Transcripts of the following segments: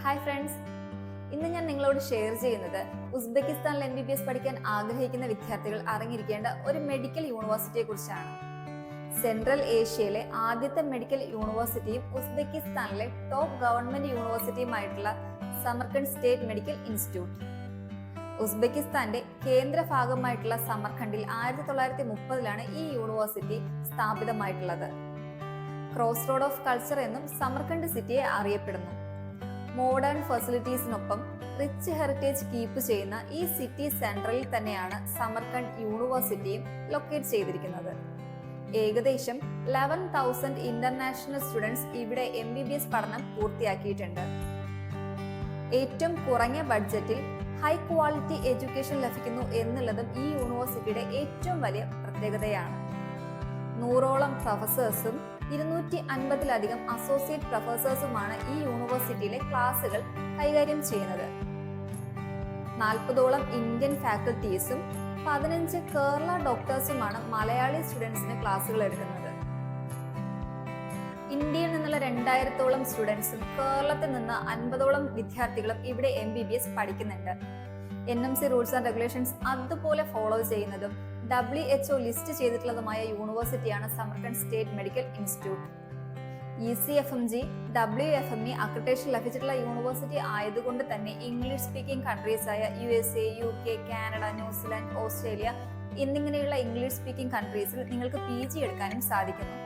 Hi friends, ഇന്ന് ഞാൻ നിങ്ങളോട് ഷെയർ ചെയ്യുന്നത് ഉസ്ബെക്കിസ്ഥാനിൽ MBBS പഠിക്കാൻ ആഗ്രഹിക്കുന്ന വിദ്യാർത്ഥികൾ അറിഞ്ഞിരിക്കേണ്ട ഒരു മെഡിക്കൽ യൂണിവേഴ്സിറ്റിയെ കുറിച്ചാണ്. സെൻട്രൽ ഏഷ്യയിലെ ആദ്യത്തെ മെഡിക്കൽ യൂണിവേഴ്സിറ്റിയും ഉസ്ബെക്കിസ്ഥാനിലെ ടോപ്പ് ഗവൺമെന്റ് യൂണിവേഴ്സിറ്റിയുമായിട്ടുള്ള സമർഖണ്ഡ് സ്റ്റേറ്റ് മെഡിക്കൽ ഇൻസ്റ്റിറ്റ്യൂട്ട്. ഉസ്ബെക്കിസ്ഥാന്റെ കേന്ദ്ര ഭാഗമായിട്ടുള്ള സമർഖണ്ഡിൽ 1930 ഈ യൂണിവേഴ്സിറ്റി സ്ഥാപിതമായിട്ടുള്ളത്. ക്രോസ് റോഡ് ഓഫ് കൾച്ചർ എന്നും സമർഖണ്ഡ് സിറ്റിയെ അറിയപ്പെടുന്നു. മോഡേൺ ഫെസിലിറ്റീസിനൊപ്പം റിച്ച് ഹെറിറ്റേജ് കീപ്പ് ചെയ്യുന്ന ഈ സിറ്റി സെൻട്രലിൽ തന്നെയാണ് സമർഖണ്ഡ് യൂണിവേഴ്സിറ്റിയും ലൊക്കേറ്റ് ചെയ്തിരിക്കുന്നത്. ഏകദേശം 11,000 ഇന്റർനാഷണൽ സ്റ്റുഡൻസ് ഇവിടെ MBBS പഠനം പൂർത്തിയാക്കിയിട്ടുണ്ട്. ഏറ്റവും കുറഞ്ഞ ബഡ്ജറ്റിൽ ഹൈ ക്വാളിറ്റി എഡ്യൂക്കേഷൻ ലഭിക്കുന്നു എന്നുള്ളതും ഈ യൂണിവേഴ്സിറ്റിയുടെ ഏറ്റവും വലിയ പ്രത്യേകതയാണ്. 100ഓളം പ്രൊഫസേഴ്സും 250-ലധികം അസോസിയേറ്റ് പ്രൊഫസേഴ്സുമാണ് ഈ യൂണിവേഴ്സിറ്റിയിലെ ക്ലാസുകൾ കൈകാര്യം ചെയ്യുന്നത്. 40ഓളം ഇന്ത്യൻ ഫാക്കൽറ്റീസും 15 കേരള ഡോക്ടേഴ്സുമാണ് മലയാളി സ്റ്റുഡൻസിന് ക്ലാസുകൾ എടുക്കുന്നത്. ഇന്ത്യയിൽ നിന്നുള്ള 2000ഓളം സ്റ്റുഡൻസും കേരളത്തിൽ നിന്ന് 50ഓളം വിദ്യാർത്ഥികളും ഇവിടെ MBBS പഠിക്കുന്നുണ്ട്. NMC റൂൾസ് ആൻഡ് റെഗുലേഷൻസ് അതുപോലെ ഫോളോ ചെയ്യുന്നതും WHO ലിസ്റ്റ് ചെയ്തിട്ടുള്ളതുമായ യൂണിവേഴ്സിറ്റിയാണ് Samarkand state medical institute. ECFMG, WFME accreditation ലഭിച്ചിട്ടുള്ള യൂണിവേഴ്സിറ്റി ആയതുകൊണ്ട് തന്നെ ഇംഗ്ലീഷ് സ്പീക്കിംഗ് കൺട്രീസ് ആയ USA, UK, Canada, New Zealand, Australia എന്നിങ്ങനെയുള്ള ഇംഗ്ലീഷ് സ്പീക്കിംഗ് കൺട്രീസിൽ നിങ്ങൾക്ക് PG എടുക്കാനും സാധിക്കുന്നു.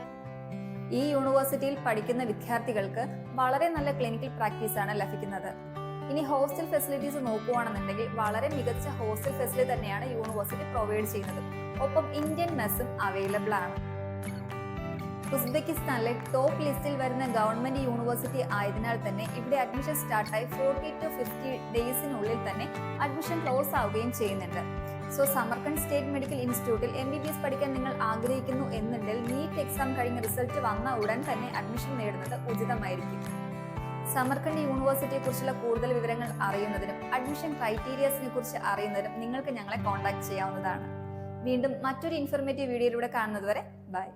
ഈ യൂണിവേഴ്സിറ്റിയിൽ പഠിക്കുന്ന വിദ്യാർത്ഥികൾക്ക് വളരെ നല്ല ക്ലിനിക്കൽ പ്രാക്ടീസാണ് ലഭിക്കുന്നത്. ഇനി ഹോസ്റ്റൽ ഫെസിലിറ്റീസ് നോക്കുകയാണെന്നുണ്ടെങ്കിൽ വളരെ മികച്ച ഹോസ്റ്റൽ ഫെസിലിറ്റി തന്നെയാണ് യൂണിവേഴ്സിറ്റി പ്രൊവൈഡ് ചെയ്യുന്നത്. ഒപ്പം ഇന്ത്യൻ മെസ്സും അവൈലബിൾ ആണ്. ഉസ്ബെക്കിസ്ഥാനിലെ ടോപ്പ് ലിസ്റ്റിൽ വരുന്ന ഗവൺമെന്റ് യൂണിവേഴ്സിറ്റി ആയതിനാൽ തന്നെ ഇവിടെ അഡ്മിഷൻ സ്റ്റാർട്ടായി 40 to 50 ഡേയ്സിനുള്ളിൽ തന്നെ അഡ്മിഷൻ ക്ലോസ് ആവുകയും ചെയ്യുന്നുണ്ട്. സോ സമർഖണ്ഡ് സ്റ്റേറ്റ് മെഡിക്കൽ ഇൻസ്റ്റിറ്റ്യൂട്ടിൽ MBBS പഠിക്കാൻ നിങ്ങൾ ആഗ്രഹിക്കുന്നു എന്നുണ്ടെങ്കിൽ നീറ്റ് എക്സാം കഴിഞ്ഞ റിസൾട്ട് വന്ന ഉടൻ തന്നെ അഡ്മിഷൻ നേടുന്നത് ഉചിതമായിരിക്കും. സമർഖണ്ഡ് യൂണിവേഴ്സിറ്റിയെ കുറിച്ചുള്ള കൂടുതൽ വിവരങ്ങൾ അറിയുന്നതിനും അഡ്മിഷൻ ക്രൈറ്റീരിയസിനെ കുറിച്ച് അറിയുന്നതിനും നിങ്ങൾക്ക് ഞങ്ങളെ കോൺടാക്ട് ചെയ്യാവുന്നതാണ്. വീണ്ടും മറ്റൊരു ഇൻഫോർമേറ്റീവ് വീഡിയോയിലൂടെ കാണുന്നതുവരെ ബൈ.